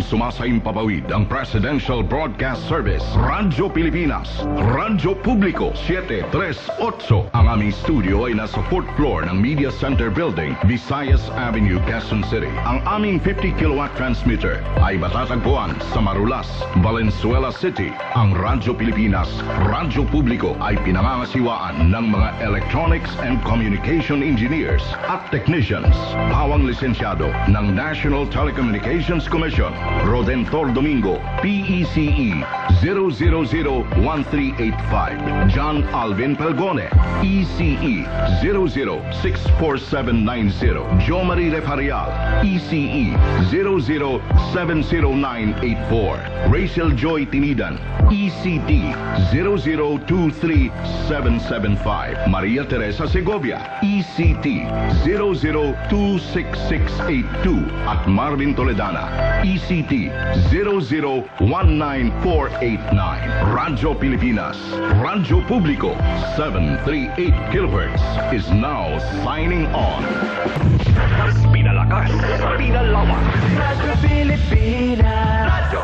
sumasaimpapawid ang Presidential Broadcast Service. Radyo Pilipinas, Radyo Publiko, 738. Ang aming studio ay nasa 4th floor ng Media Center Building, Visayas Avenue, Quezon City. Ang aming 50 kilowatt transmitter ay matatagpuan sa Marulas, Valenzuela City. Ang Radyo Pilipinas, Radyo Publiko ay pinangangasiwaan ng mga electronics and communication engineers at technicians. Pawang lisensyado ng National Telecommunications Commission. Rodentor Domingo, PECE 0001385. John Alvin Pelgone, ECE 0064790. Jo Marie Refarial, ECE 0070984. Rachel Joy Tinidan, ECT 0023775. Maria Teresa Segovia, ECT 0026682. At Marvin Toledana, ECT 0019489. Radyo Pilipinas, Radyo Publiko, 738 kHz is now signing on. Mas pinalakas, pinalawak. Radyo Pilipinas. Radyo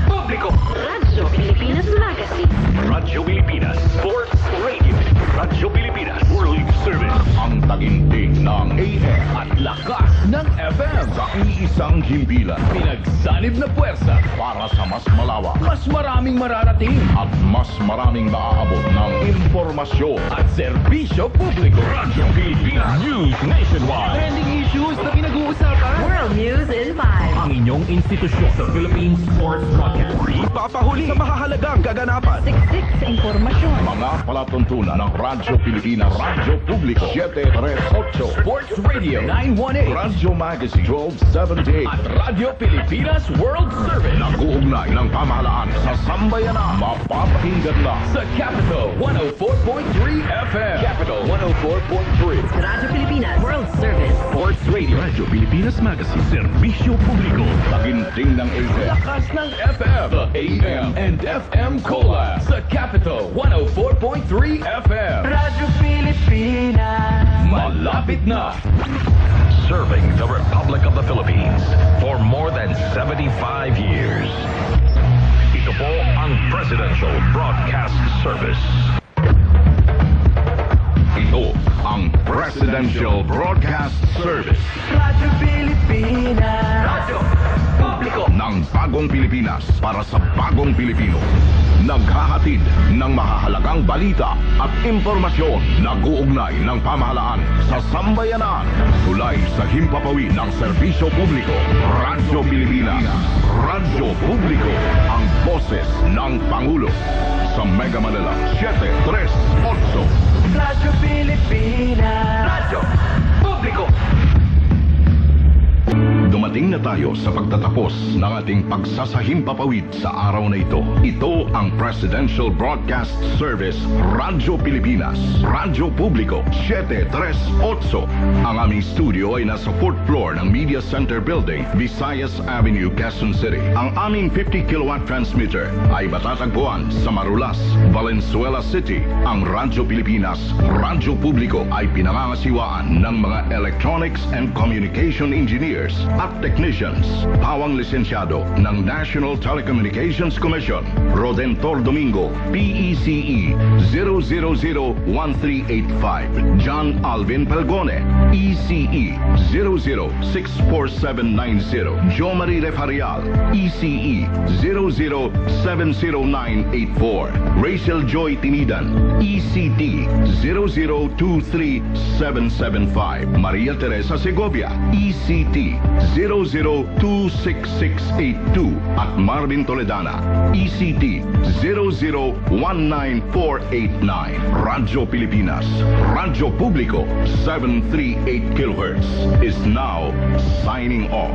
Publiko. Radyo Pilipinas Magazine. Radyo Pilipinas Sports Radio. Radyo Pilipinas World Service. Ang taginting ng AM At lakas ng FM. sa iisang himpilan Pinagsanib na puwersa. para sa mas malawak Mas maraming mararating. at mas maraming maaabot ng impormasyon. At serbisyo publiko. Radyo Pilipinas News Nationwide. Trending issues na pinag-uusapan. World News in 5. Ang inyong institusyon sa Philippine Sports Broadcast. Ipapahuli sa mahahalagang kaganapan. Siksik sa impormasyon. Mga palatuntunan ng Radyo Pilipinas, Radyo Publiko 738, Sports Radio 918. Radyo Magazine 1278. At Radyo Pilipinas World Service. Nag-uugnay ng pamahalaan sa sambayanan. Mapapakinggan na Sa Capital 104.3 FM. Capital 104.3. Radyo Pilipinas World Service. Sports Radio. Radyo Pilipinas Magazine. Serbisyo publiko. taginting ng AM. Lakas ng FM. The AM and FM Collab. Sa Capital 104.3 FM. Radyo Pilipinas. Malapit na. Serving the Republic of the Philippines for more than 75 years. Ito po ang Presidential Broadcast Service. Ito ang Presidential Broadcast Service Radyo Pilipinas. Radyo Publiko. ng bagong Pilipinas para sa bagong Pilipino. Naghahatid ng mahahalagang balita at impormasyon. Nag-uugnay ng pamahalaan sa sambayanan. Tulay sa himpapawid ng serbisyo publiko. Radyo Pilipinas, Radyo Publiko, ang boses ng Pangulo. Sa Mega Manila, 738. Radyo Pilipinas. Radyo Publiko. Dumating na tayo sa pagtatapos ng ating pagsasahimpapawid sa araw na ito. Ito ang Presidential Broadcast Service, Radyo Pilipinas, Radyo Publiko, 738. Ang aming studio ay nasa 4th floor ng Media Center Building, Visayas Avenue, Quezon City. Ang aming 50 kilowatt transmitter ay matatagpuan sa Marulas, Valenzuela City. Ang Radyo Pilipinas, Radyo Publiko ay pinangangasiwaan ng mga electronics and communication engineers at technicians. Pawang lisensyado ng National Telecommunications Commission. Rodentor Domingo, PECE 0001385. John Alvin Pelgone, ECE 0064790. Jo Marie Refarial, ECE 0070984. Rachel Joy Tinidan, ECT 0023775. Maria Teresa Segovia, ECT 0026682. At Marvin Toledana, ECT 0019489. Radyo Pilipinas, Radyo Publiko, 738 kHz is now signing off.